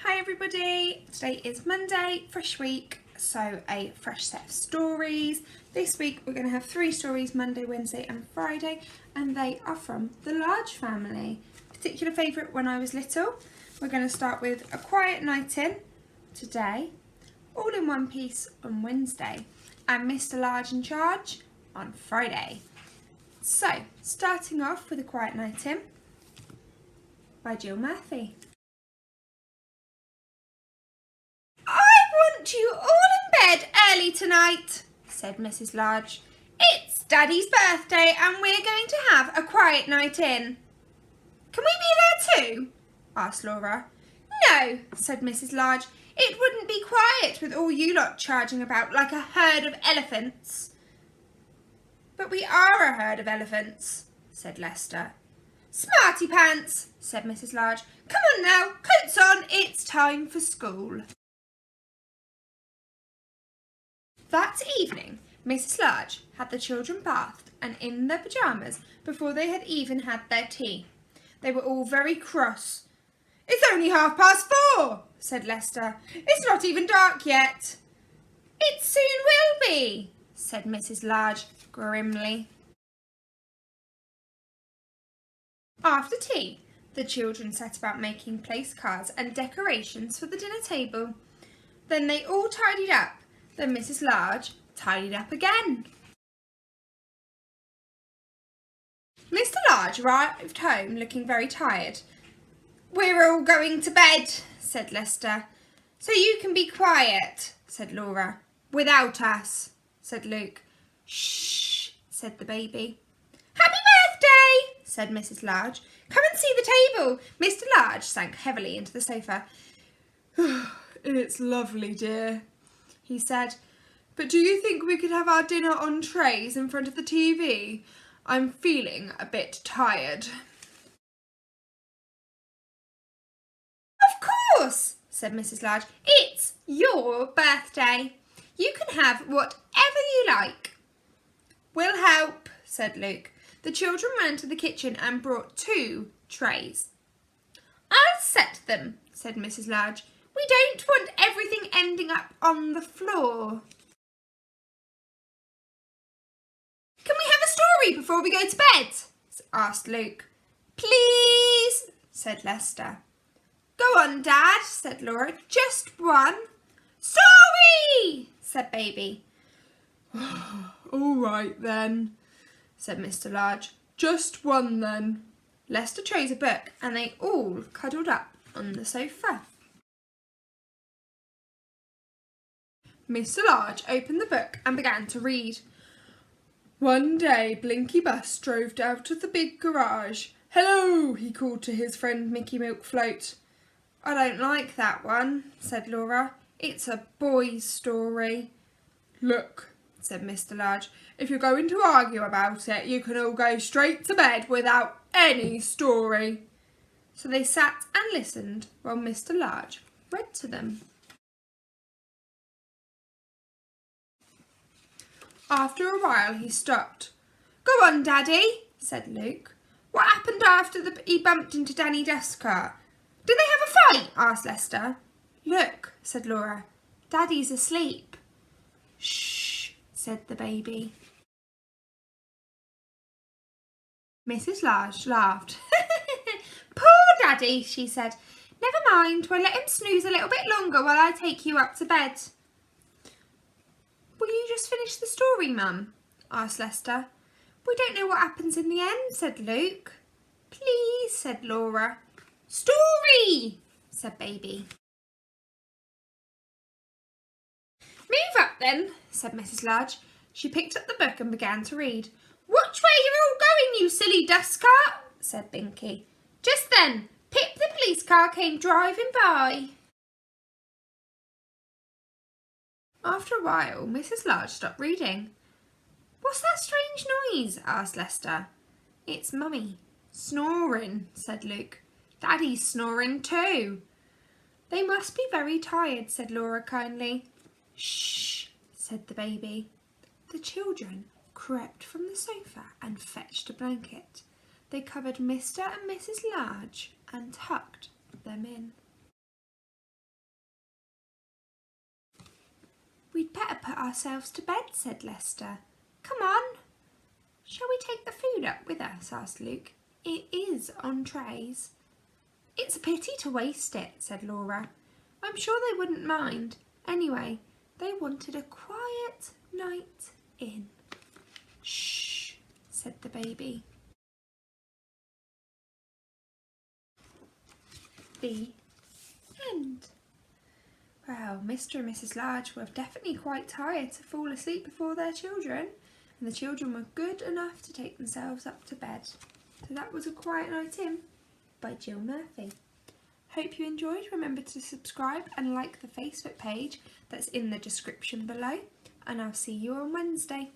Hi everybody, today is Monday, fresh week, so a fresh set of stories. This week we're going to have 3 stories, Monday, Wednesday and Friday, and they are from the Large family. Particular favourite when I was little. We're going to start with A Quiet Night In today, All in One Piece on Wednesday, and Mr. Large in Charge on Friday. So, starting off with A Quiet Night In by Jill Murphy. I want you all in bed early tonight, said Mrs. Large. It's Daddy's birthday and we're going to have a quiet night in. Can we be there too? Asked Laura. No, said Mrs. Large. It wouldn't be quiet with all you lot charging about like a herd of elephants. But we are a herd of elephants, said Lester. Smarty pants, said Mrs. Large. Come on now, coats on, it's time for school. That evening, Mrs. Large had the children bathed and in their pyjamas before they had even had their tea. They were all very cross. It's only 4:30, said Lester. It's not even dark yet. It soon will be, said Mrs. Large grimly. After tea, the children set about making place cards and decorations for the dinner table. Then they all tidied up. Then Mrs. Large tidied up again. Mr. Large arrived home looking very tired. We're all going to bed, said Lester. So you can be quiet, said Laura. Without us, said Luke. Shh, said the baby. Happy birthday, said Mrs. Large. Come and see the table. Mr. Large sank heavily into the sofa. It's lovely, dear, he said, but do you think we could have our dinner on trays in front of the TV? I'm feeling a bit tired. Of course, said Mrs. Large. It's your birthday. You can have whatever you like. We'll help, said Luke. The children ran to the kitchen and brought 2 trays. I'll set them, said Mrs. Large. We don't want everything ending up on the floor. Can we have a story before we go to bed? Asked Luke. Please, said Lester. Go on, Dad, said Laura. Just one. Story, said Baby. All right then, said Mr. Large. Just one then. Lester chose a book and they all cuddled up on the sofa. Mr. Large opened the book and began to read. One day, Blinky Bus drove out of the big garage. Hello, he called to his friend Mickey Milkfloat. I don't like that one, said Laura. It's a boy's story. Look, said Mr. Large, if you're going to argue about it, you can all go straight to bed without any story. So they sat and listened while Mr. Large read to them. After a while he stopped. Go on, Daddy, said Luke. What happened after he bumped into Danny Dustcart? Did they have a fight? Asked Lester. Look, said Laura. Daddy's asleep. Shh, said the baby. Mrs. Large laughed. Poor Daddy, she said. Never mind, we'll let him snooze a little bit longer while I take you up to bed. Will you just finish the story, Mum? Asked Lester. We don't know what happens in the end, said Luke. Please, said Laura. Story, said Baby. Move up then, said Mrs. Large. She picked up the book and began to read. Which way you're all going, you silly dustcart? Said Binky. Just then, Pip the police car came driving by. After a while, Mrs. Large stopped reading. What's that strange noise? Asked Lester. It's Mummy. Snoring, said Luke. Daddy's snoring too. They must be very tired, said Laura kindly. Shh, said the baby. The children crept from the sofa and fetched a blanket. They covered Mr. and Mrs. Large and tucked them in. We'd better put ourselves to bed, said Lester. Come on. Shall we take the food up with us? Asked Luke. It is on trays. It's a pity to waste it, said Laura. I'm sure they wouldn't mind. Anyway, they wanted a quiet night in. Shh, said the baby. The end. Well, Mr. and Mrs. Large were definitely quite tired to fall asleep before their children, and the children were good enough to take themselves up to bed. So that was A Quiet Night In by Jill Murphy. Hope you enjoyed. Remember to subscribe and like the Facebook page that's in the description below, and I'll see you on Wednesday.